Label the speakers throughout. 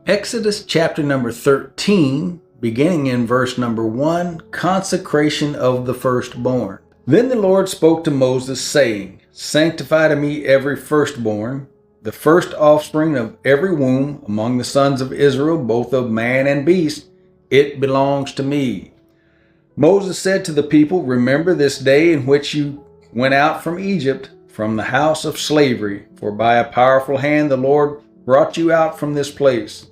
Speaker 1: Exodus chapter number 13, beginning in verse number 1, consecration of the firstborn. Then the Lord spoke to Moses, saying, Sanctify to me every firstborn, the first offspring of every womb among the sons of Israel, both of man and beast, it belongs to me. Moses said to the people, Remember this day in which you went out from Egypt, from the house of slavery, for by a powerful hand the Lord brought you out from this place.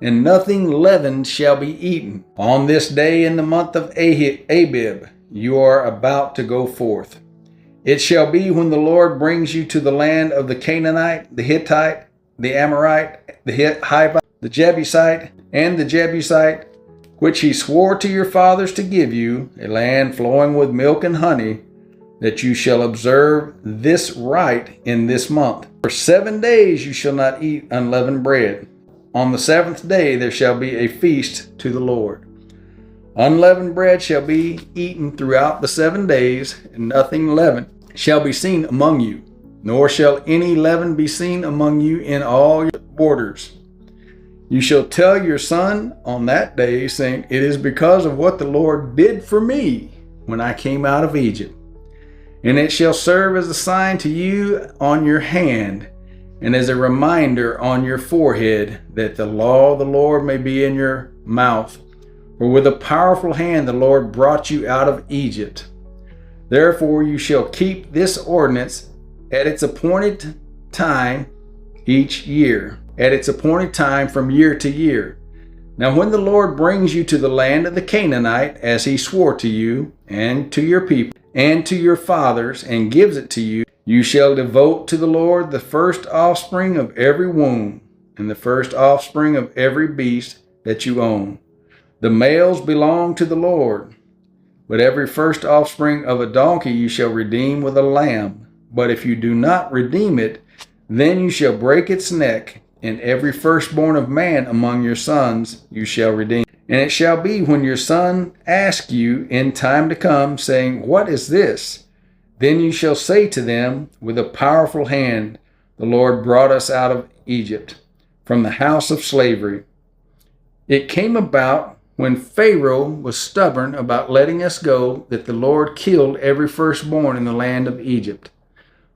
Speaker 1: And nothing leavened shall be eaten. On this day in the month of Abib, you are about to go forth. It shall be when the Lord brings you to the land of the Canaanite, the Hittite, the Amorite, the Hivite, the Jebusite, and the Jebusite, which he swore to your fathers to give you, a land flowing with milk and honey, that you shall observe this rite in this month. For 7 days you shall not eat unleavened bread. On the seventh day there shall be a feast to the Lord. Unleavened bread shall be eaten throughout the 7 days, and nothing leavened shall be seen among you, nor shall any leaven be seen among you in all your borders. You shall tell your son on that day, saying, It is because of what the Lord did for me when I came out of Egypt. And it shall serve as a sign to you on your hand, and as a reminder on your forehead, that the law of the Lord may be in your mouth. For with a powerful hand the Lord brought you out of Egypt. Therefore you shall keep this ordinance at its appointed time each year, at its appointed time from year to year. Now when the Lord brings you to the land of the Canaanite, as he swore to you and to your people and to your fathers, and gives it to you, you shall devote to the Lord the first offspring of every womb, and the first offspring of every beast that you own. The males belong to the Lord. But every first offspring of a donkey you shall redeem with a lamb. But if you do not redeem it, then you shall break its neck, and every firstborn of man among your sons you shall redeem. And it shall be when your son asks you in time to come, saying, What is this? Then you shall say to them, With a powerful hand the Lord brought us out of Egypt, from the house of slavery. It came about when Pharaoh was stubborn about letting us go, that the Lord killed every firstborn in the land of Egypt,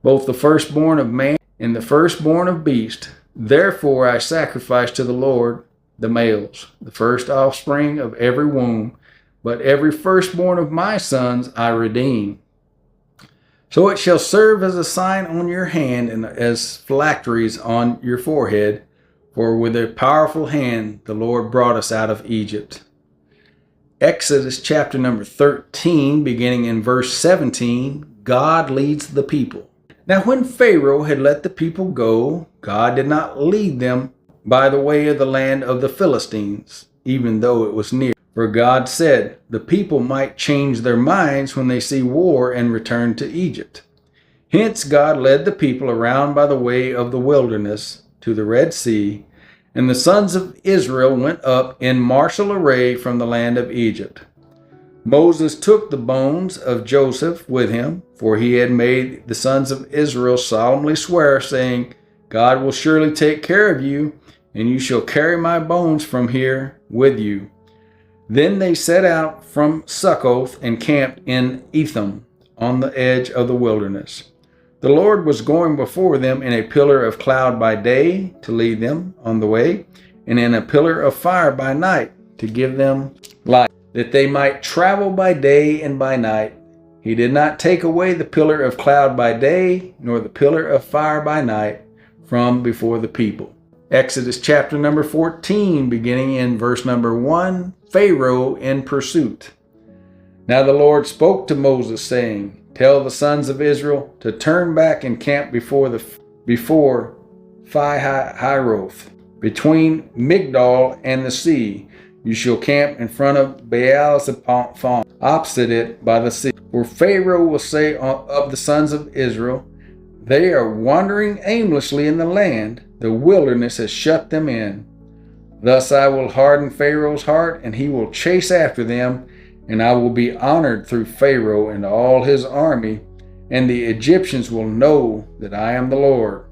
Speaker 1: both the firstborn of man and the firstborn of beast. Therefore I sacrificed to the Lord the males, the first offspring of every womb, but every firstborn of my sons I redeem. So it shall serve as a sign on your hand and as phylacteries on your forehead, for with a powerful hand the Lord brought us out of Egypt. Exodus chapter number 13, beginning in verse 17, God leads the people. Now when Pharaoh had let the people go, God did not lead them by the way of the land of the Philistines, even though it was near. For God said, the people might change their minds when they see war and return to Egypt. Hence God led the people around by the way of the wilderness to the Red Sea, and the sons of Israel went up in martial array from the land of Egypt. Moses took the bones of Joseph with him, for he had made the sons of Israel solemnly swear, saying, God will surely take care of you, and you shall carry my bones from here with you. Then they set out from Succoth and camped in Etham on the edge of the wilderness. The Lord was going before them in a pillar of cloud by day to lead them on the way, and in a pillar of fire by night to give them light, that they might travel by day and by night. He did not take away the pillar of cloud by day, nor the pillar of fire by night from before the people. Exodus chapter number 14, beginning in verse number 1, Pharaoh in pursuit. Now the Lord spoke to Moses, saying, Tell the sons of Israel to turn back and camp before Pi-hahiroth, between Migdol and the sea. You shall camp in front of Baal-zephon, opposite it by the sea. For Pharaoh will say of the sons of Israel, They are wandering aimlessly in the land. The wilderness has shut them in. Thus I will harden Pharaoh's heart, and he will chase after them, and I will be honored through Pharaoh and all his army, and the Egyptians will know that I am the Lord.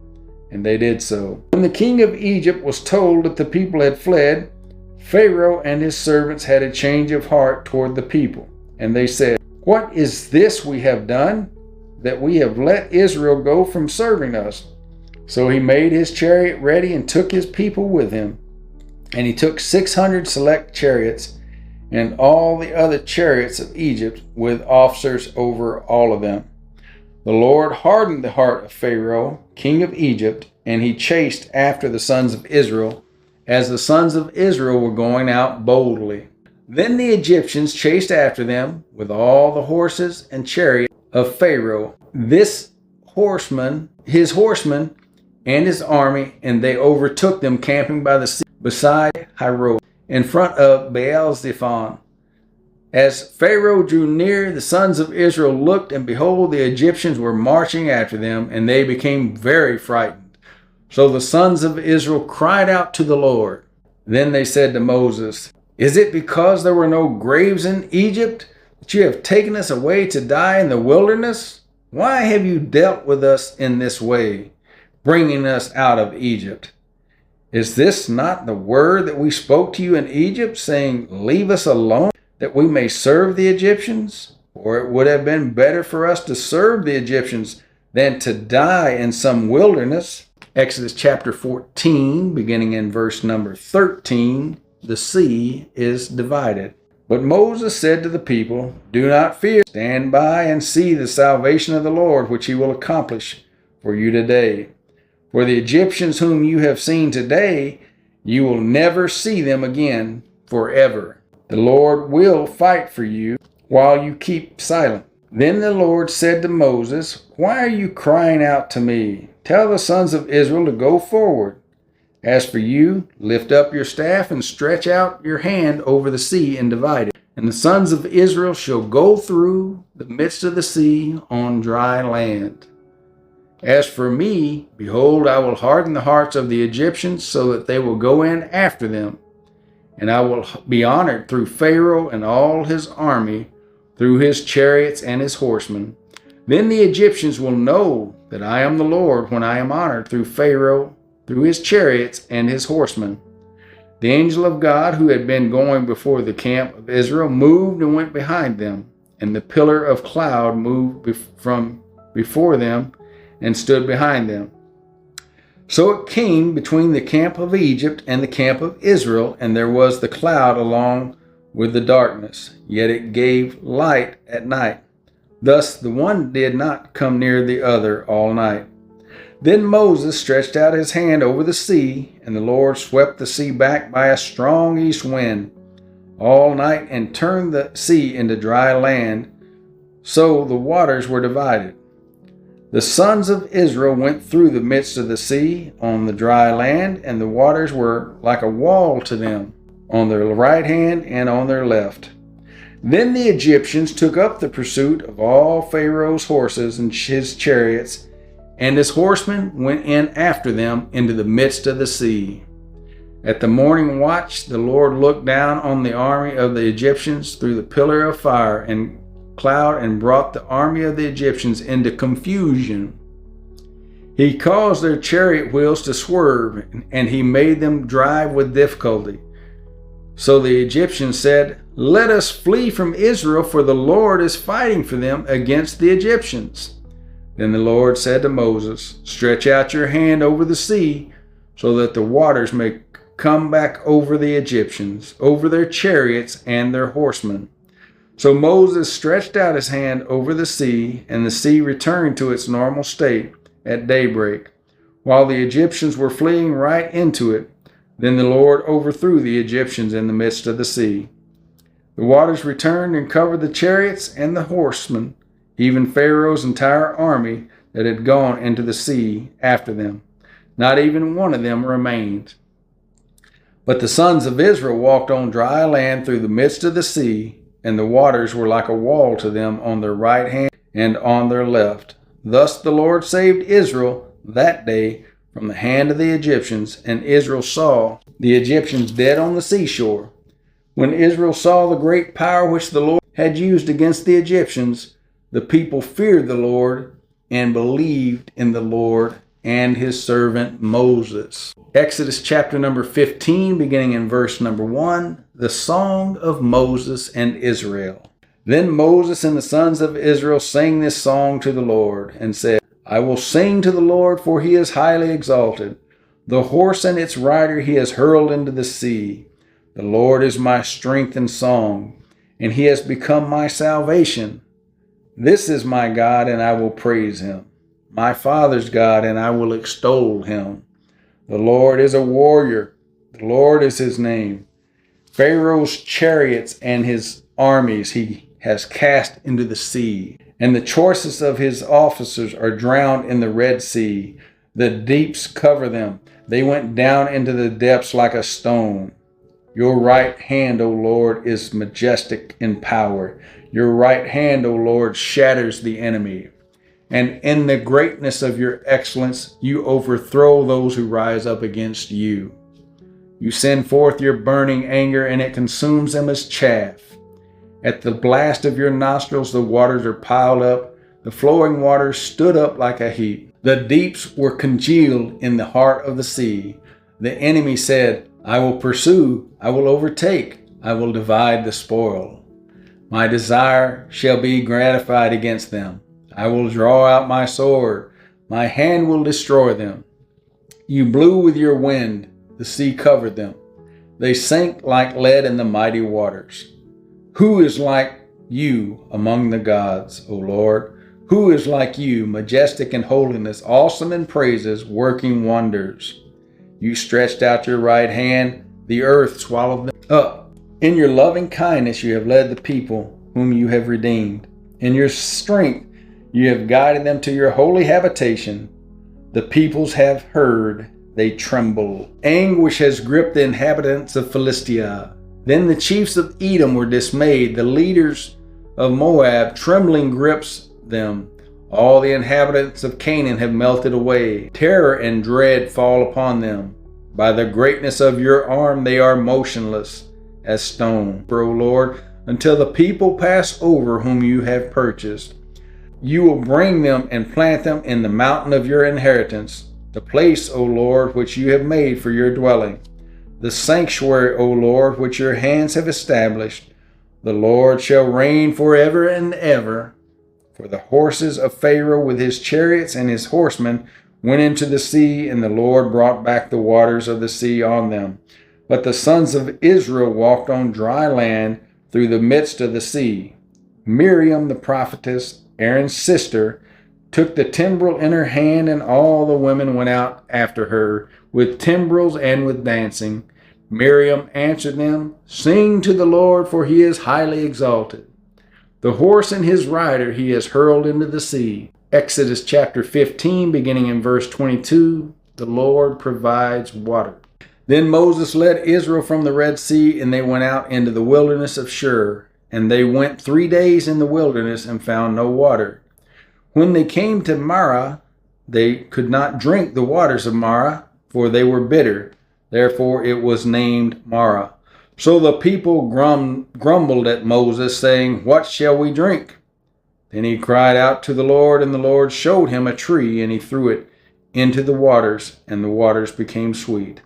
Speaker 1: And they did so. When the king of Egypt was told that the people had fled, Pharaoh and his servants had a change of heart toward the people. And they said, "What is this we have done, that we have let Israel go from serving us?" So he made his chariot ready and took his people with him. And he took 600 select chariots and all the other chariots of Egypt, with officers over all of them. The Lord hardened the heart of Pharaoh, king of Egypt, and he chased after the sons of Israel, as the sons of Israel were going out boldly. Then the Egyptians chased after them with all the horses and chariots of Pharaoh, his horsemen, and his army, and they overtook them camping by the sea beside Hiroth, in front of Baal-zephon. As Pharaoh drew near, the sons of Israel looked, and behold, the Egyptians were marching after them, and they became very frightened. So the sons of Israel cried out to the Lord. Then they said to Moses, "Is it because there were no graves in Egypt that you have taken us away to die in the wilderness? Why have you dealt with us in this way, bringing us out of Egypt? Is this not the word that we spoke to you in Egypt, saying, 'Leave us alone, that we may serve the Egyptians'? For it would have been better for us to serve the Egyptians than to die in some wilderness." Exodus chapter 14, beginning in verse number 13, the sea is divided. But Moses said to the people, "Do not fear. Stand by and see the salvation of the Lord, which he will accomplish for you today. For the Egyptians whom you have seen today, you will never see them again forever. The Lord will fight for you while you keep silent." Then the Lord said to Moses, "Why are you crying out to me? Tell the sons of Israel to go forward. As for you, lift up your staff and stretch out your hand over the sea and divide it. And the sons of Israel shall go through the midst of the sea on dry land. As for me, behold, I will harden the hearts of the Egyptians so that they will go in after them. And I will be honored through Pharaoh and all his army, through his chariots and his horsemen. Then the Egyptians will know that I am the Lord when I am honored through Pharaoh, through his chariots and his horsemen." The angel of God who had been going before the camp of Israel moved and went behind them, and the pillar of cloud moved from before them and stood behind them. So it came between the camp of Egypt and the camp of Israel, and there was the cloud along with the darkness, yet it gave light at night. Thus the one did not come near the other all night. Then Moses stretched out his hand over the sea, and the Lord swept the sea back by a strong east wind all night and turned the sea into dry land, so the waters were divided. The sons of Israel went through the midst of the sea on the dry land, and the waters were like a wall to them on their right hand and on their left. Then the Egyptians took up the pursuit of all Pharaoh's horses and his chariots, and his horsemen went in after them into the midst of the sea. At the morning watch, the Lord looked down on the army of the Egyptians through the pillar of fire and cloud and brought the army of the Egyptians into confusion. He caused their chariot wheels to swerve, and he made them drive with difficulty. So the Egyptians said, "Let us flee from Israel, for the Lord is fighting for them against the Egyptians." Then the Lord said to Moses, "Stretch out your hand over the sea, so that the waters may come back over the Egyptians, over their chariots and their horsemen." So Moses stretched out his hand over the sea, and the sea returned to its normal state at daybreak, while the Egyptians were fleeing right into it. Then the Lord overthrew the Egyptians in the midst of the sea. The waters returned and covered the chariots and the horsemen, even Pharaoh's entire army that had gone into the sea after them. Not even one of them remained. But the sons of Israel walked on dry land through the midst of the sea, and the waters were like a wall to them on their right hand and on their left. Thus the Lord saved Israel that day from the hand of the Egyptians, and Israel saw the Egyptians dead on the seashore. When Israel saw the great power which the Lord had used against the Egyptians, the people feared the Lord and believed in the Lord and his servant Moses. Exodus chapter number 15, beginning in verse number 1, the song of Moses and Israel. Then Moses and the sons of Israel sang this song to the Lord, and said, I will sing to the Lord, for he is highly exalted. The horse and its rider he has hurled into the sea. The Lord is my strength and song, and he has become my salvation. This is my God, and I will praise him. My father's God, and I will extol him. The Lord is a warrior. The Lord is his name. Pharaoh's chariots and his armies he has cast into the sea, and the choicest of his officers are drowned in the Red Sea. The deeps cover them. They went down into the depths like a stone. Your right hand, O Lord, is majestic in power. Your right hand, O Lord, shatters the enemy. And in the greatness of your excellence, you overthrow those who rise up against you. You send forth your burning anger, and it consumes them as chaff. At the blast of your nostrils, the waters are piled up. The flowing waters stood up like a heap. The deeps were congealed in the heart of the sea. The enemy said, I will pursue, I will overtake, I will divide the spoil. My desire shall be gratified against them. I will draw out my sword. My hand will destroy them. You blew with your wind. The sea covered them. They sank like lead in the mighty waters. Who is like you among the gods, O Lord? Who is like you, majestic in holiness, awesome in praises, working wonders? You stretched out your right hand. The earth swallowed them up. In your loving kindness you have led the people whom you have redeemed. In your strength you have guided them to your holy habitation. The peoples have heard, they tremble. Anguish has gripped the inhabitants of Philistia. Then the chiefs of Edom were dismayed. The leaders of Moab, trembling grips them. All the inhabitants of Canaan have melted away. Terror and dread fall upon them. By the greatness of your arm they are motionless as stone, O Lord, until the people pass over whom you have purchased. You will bring them and plant them in the mountain of your inheritance, the place, O Lord, which you have made for your dwelling, the sanctuary, O Lord, which your hands have established. The Lord shall reign forever and ever. For the horses of Pharaoh with his chariots and his horsemen went into the sea, and the Lord brought back the waters of the sea on them. But the sons of Israel walked on dry land through the midst of the sea. Miriam the prophetess, Aaron's sister, took the timbrel in her hand, and all the women went out after her with timbrels and with dancing. Miriam answered them, Sing to the Lord, for he is highly exalted. The horse and his rider he has hurled into the sea. Exodus chapter 15, beginning in verse 22, the Lord provides water. Then Moses led Israel from the Red Sea, and they went out into the wilderness of Shur. And they went 3 days in the wilderness and found no water. When they came to Marah, they could not drink the waters of Marah, for they were bitter. Therefore it was named Marah. So the people grumbled at Moses, saying, What shall we drink? Then he cried out to the Lord, and the Lord showed him a tree, and he threw it into the waters, and the waters became sweet.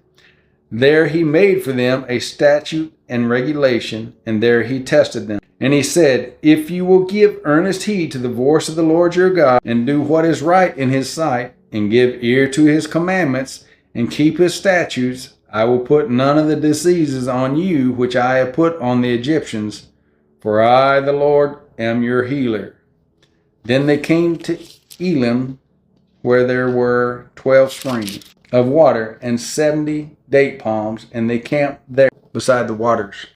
Speaker 1: There he made for them a statute and regulation, and there he tested them. And he said, If you will give earnest heed to the voice of the Lord your God, and do what is right in his sight, and give ear to his commandments, and keep his statutes, I will put none of the diseases on you which I have put on the Egyptians, for I, the Lord, am your healer. Then they came to Elim, where there were 12 springs of water and 70 date palms, and they camped there beside the waters.